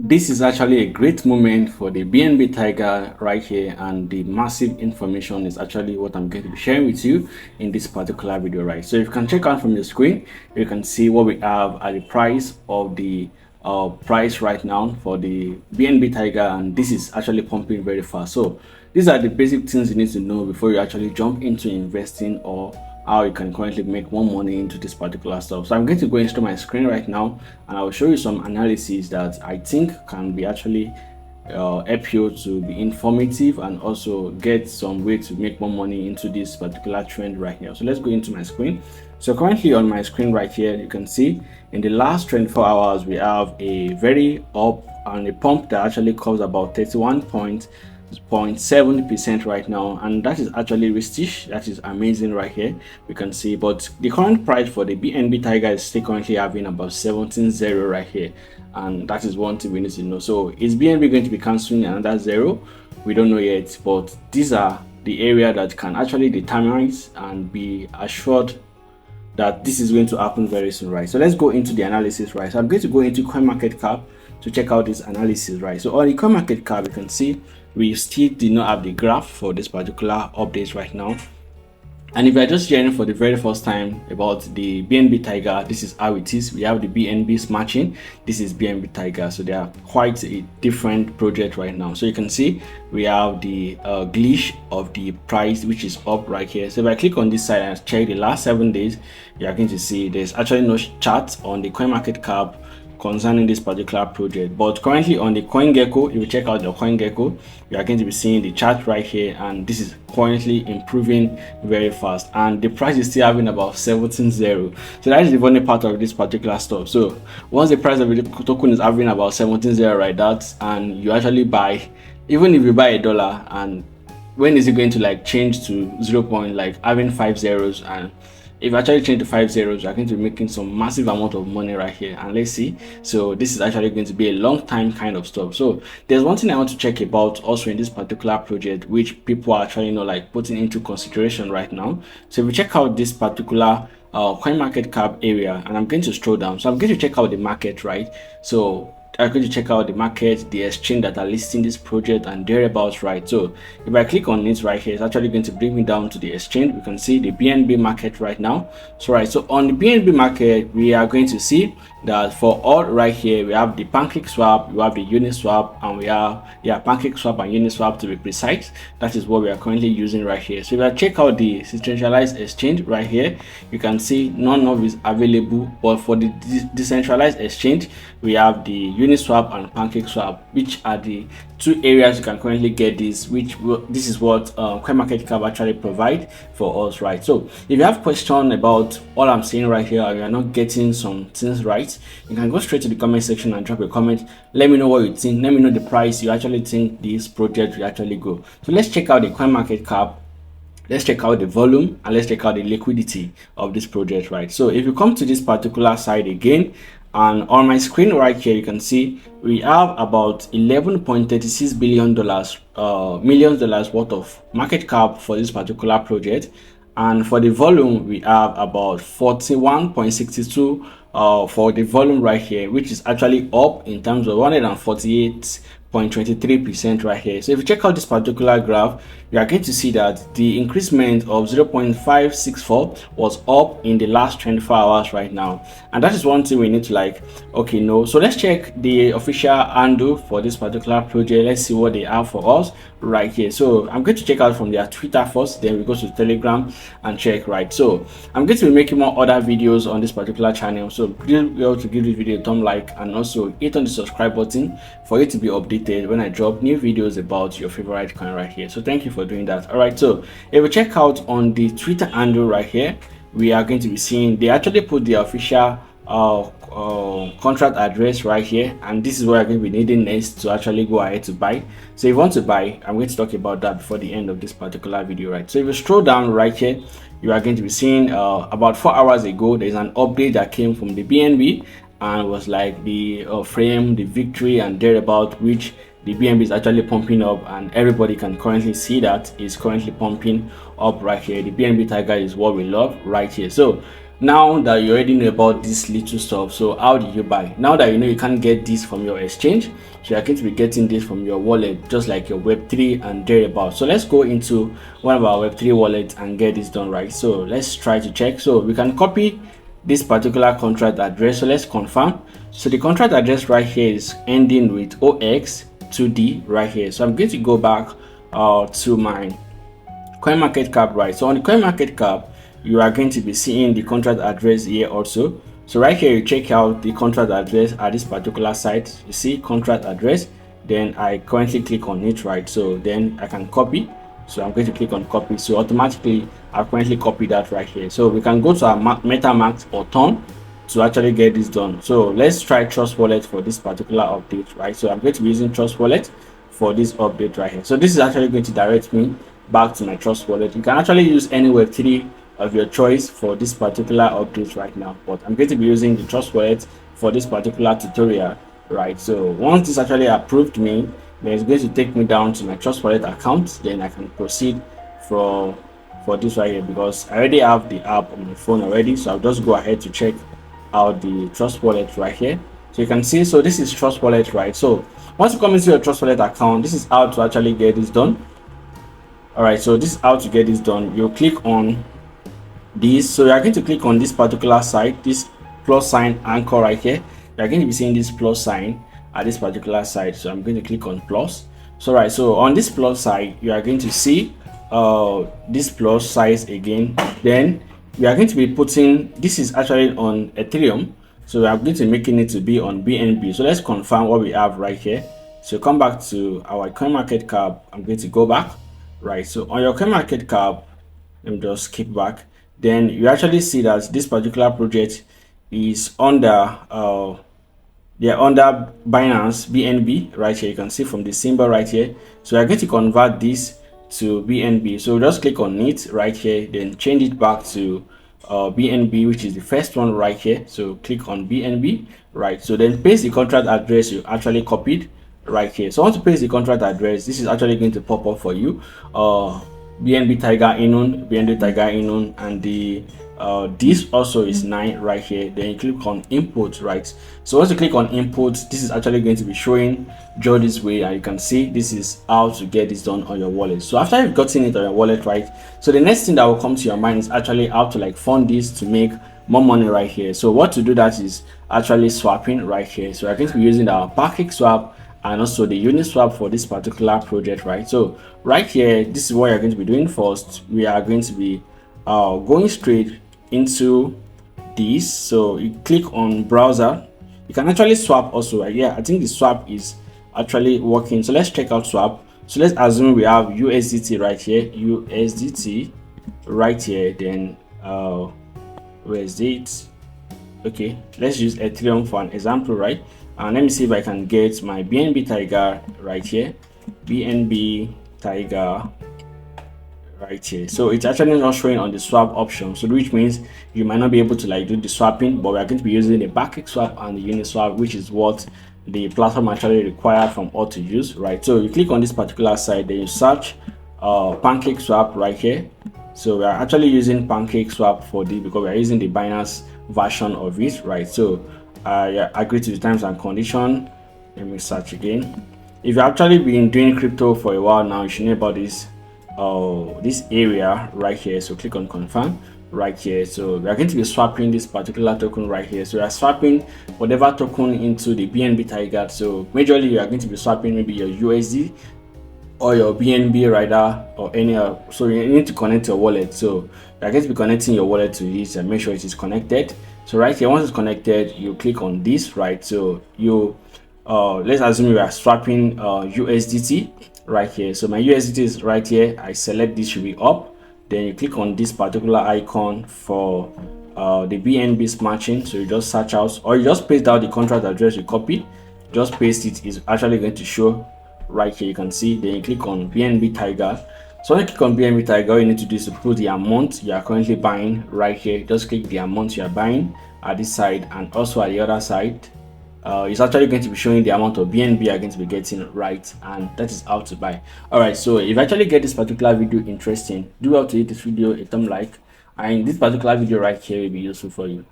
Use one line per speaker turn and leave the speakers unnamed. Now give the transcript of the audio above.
This is actually a great moment for the Bnb Tiger right here, and the massive information is actually what I'm going to be sharing with you in this particular video, right? So if you can check out from your screen, you can see what we have at the price of the price right now for the Bnb Tiger, and this is actually pumping very fast. So these are the basic things you need to know before you actually jump into investing, or how you can currently make more money into this particular stuff. So I'm going to go into my screen right now, and I'll show you some analysis that I think can be actually help you to be informative and also get some way to make more money into this particular trend right here. So let's go into my screen. So currently on my screen right here, you can see in the last 24 hours we have a very up and a pump that actually covers about 31.7% right now, and that is actually risky. That is amazing right here, we can see. But the current price for the Bnb Tiger is still currently having about 17.0 right here, and that is one thing we need to know. So is Bnb going to be canceling another zero? We don't know yet, but these are the area that can actually determine it and be assured that this is going to happen very soon, right? So let's go into the analysis, right? So I'm going to go into CoinMarketCap to check out this analysis, right? So on the CoinMarketCap, you can see we still did not have the graph for this particular update right now. And if you're just hearing for the very first time about the Bnb Tiger, this is how it is. We have the BNBs matching. This is Bnb Tiger. So they are quite a different project right now. So you can see we have the glitch of the price, which is up right here. So if I click on this side and check the last 7 days, you are going to see there's actually no chart on the CoinMarketCap concerning this particular project. But currently on the CoinGecko, if you check out the CoinGecko, you are going to be seeing the chart right here, and this is currently improving very fast, and the price is still having about 17.0. So that is the funny part of this particular stuff. So once the price of the token is having about 17.0 right, that, and you actually buy, even if you buy $1, and when is it going to like change to 0. Like having 5 zeros, and if you actually change to 5 zeros, you're going to be making some massive amount of money right here. And let's see. So this is actually going to be a long time kind of stuff. So there's one thing I want to check about also in this particular project, which people are actually like putting into consideration right now. So if we check out this particular CoinMarketCap area, and I'm going to scroll down. So I'm going to check out the market, right? So I'm going to check out the market, the exchange that are listing this project and thereabouts, right? So if I click on it right here, it's actually going to bring me down to the exchange. We can see the BNB market right now. So right, so on the BNB market, we are going to see that for all right here, we have the pancake swap, we have the Uniswap, and we have pancake swap and Uniswap to be precise. That is what we are currently using right here. So if I check out the centralized exchange right here, you can see none of it is available, but for the decentralized exchange, we have the Uniswap and pancake swap, which are the two areas you can currently get this, this is what CoinMarketCap actually provide for us, right? So if you have question about all I'm saying right here, or you are not getting some things right, you can go straight to the comment section and drop a comment. Let me know what you think. Let me know the price you actually think this project will actually go. So let's check out the CoinMarketCap. Let's check out the volume, and let's check out the liquidity of this project, right? So if you come to this particular side again, and on my screen right here, you can see we have about $11.36 billion million dollars worth of market cap for this particular project, and for the volume we have about 41.62 for the volume right here, which is actually up in terms of 148.23% right here. So if you check out this particular graph, you are going to see that the increasement of 0.564 was up in the last 24 hours right now, and that is one thing we need to like know. So let's check the official handle for this particular project. Let's see what they have for us right here. So I'm going to check out from their Twitter first, then we go to Telegram and check, right? So I'm going to be making more other videos on this particular channel, so please be able to give this video a thumb like, and also hit on the subscribe button for you to be updated when I drop new videos about your favorite coin right here. So thank you for doing that. All right, so if we check out on the Twitter handle right here, we are going to be seeing they actually put the official contract address right here, and this is what I'm going to be needing next to actually go ahead to buy. So if you want to buy, I'm going to talk about that before the end of this particular video, right? So if you scroll down right here, you are going to be seeing about 4 hours ago there's an update that came from the BNB, and was like the frame, the victory, and thereabout, which the BNB is actually pumping up, and everybody can currently see that it's currently pumping up right here. The BNB Tiger is what we love right here. So Now that you already know about this little stuff, so how do you buy? Now that you know you can't get this from your exchange, so you're going to be getting this from your wallet, just like your Web3 and thereabout. So let's go into one of our Web3 wallets and get this done, right? So let's try to check. So we can copy this particular contract address. So let's confirm. So the contract address right here is ending with OX2D right here. So I'm going to go back to my CoinMarketCap, right? So on the CoinMarketCap, you are going to be seeing the contract address here also. So right here, you check out the contract address at this particular site. You see contract address, then I currently click on it, right? So then I can copy. So I'm going to click on copy. So automatically, I've currently copied that right here. So we can go to our MetaMask or Ton to actually get this done. So let's try Trust Wallet for this particular update, right? So I'm going to be using Trust Wallet for this update right here. So this is actually going to direct me back to my Trust Wallet. You can actually use any Web3 of your choice for this particular update right now, but I'm going to be using the Trust Wallet for this particular tutorial, right? So once this actually approved me, then it's going to take me down to my Trust Wallet account. Then I can proceed for this right here, because I already have the app on my phone already. So I'll just go ahead to check out the Trust Wallet right here. So you can see, so this is Trust Wallet, right? So once you come into your Trust Wallet account, this is how to actually get this done. All right, so this is how to get this done. You click on this. So you're going to click on this particular site, this plus sign anchor right here. You're going to be seeing this plus sign at this particular site. So I'm going to click on plus. So right, so on this plus side, you are going to see this plus size again. Then we are going to be putting, this is actually on Ethereum, so we are going to be making it to be on Bnb. So let's confirm what we have right here. So come back to our CoinMarketCap. I'm going to go back, right? So on your CoinMarketCap, let me just skip back. Then you actually see that this particular project is under they're under Binance BNB right here. You can see from the symbol right here. So I'm going to convert this to BNB. So just click on it right here, then change it back to BNB, which is the first one right here. So click on BNB, right? So then paste the contract address you actually copied right here. So once you paste the contract address, this is actually going to pop up for you. Bnb Tiger Inun, Bnb Tiger Inun, and the this also is 9 right here. Then you click on input, right? So once you click on input, this is actually going to be showing Joe this way, and you can see this is how to get this done on your wallet. So after you've gotten it on your wallet, right, so the next thing that will come to your mind is actually how to like fund this to make more money right here. So what to do that is actually swapping right here. So we're going to be using our Pancake Swap and also the Uniswap for this particular project, right? So right here, this is what you're going to be doing first. We are going to be going straight into this. So you click on browser. You can actually swap also, right? Yeah, I think the swap is actually working. So let's check out swap. So let's assume we have USDT right here, USDT right here. Then where is it? Okay, let's use Ethereum for an example, right? And let me see if I can get my Bnb Tiger right here, Bnb Tiger right here. So it's actually not showing on the swap option, so which means you might not be able to like do the swapping, but we are going to be using the Pancake Swap and the Uniswap, which is what the platform actually require from all to use, right? So you click on this particular site, then you search Pancake Swap right here. So we are actually using Pancake Swap for this because we are using the Binance version of it, right? So I agree to the terms and condition. Let me search again. If you've actually been doing crypto for a while now, you should know about this this area right here. So click on confirm right here. So we are going to be swapping this particular token right here. So we are swapping whatever token into the Bnb Tiger. So majorly you are going to be swapping maybe your USD or your BNB rather, or any so you need to connect your wallet. So you are going to be connecting your wallet to this and make sure it is connected. So right here, once it's connected, you click on this, right? So you let's assume you are swapping USDT right here. So my USDT is right here. I select this should be up. Then you click on this particular icon for the BNB's matching. So you just search out, or you just paste out the contract address you copy. Just paste it. Is actually going to show right here. You can see. Then you click on Bnb Tiger. So when you click on Bnb Tiger, all you need to do is to put the amount you are currently buying right here. Just click the amount you are buying at this side and also at the other side. It's actually going to be showing the amount of BNB you're going to be getting, right? And that is how to buy. All right, so if you actually get this particular video interesting, do well to hit this video a thumb like And this particular video right here will be useful for you.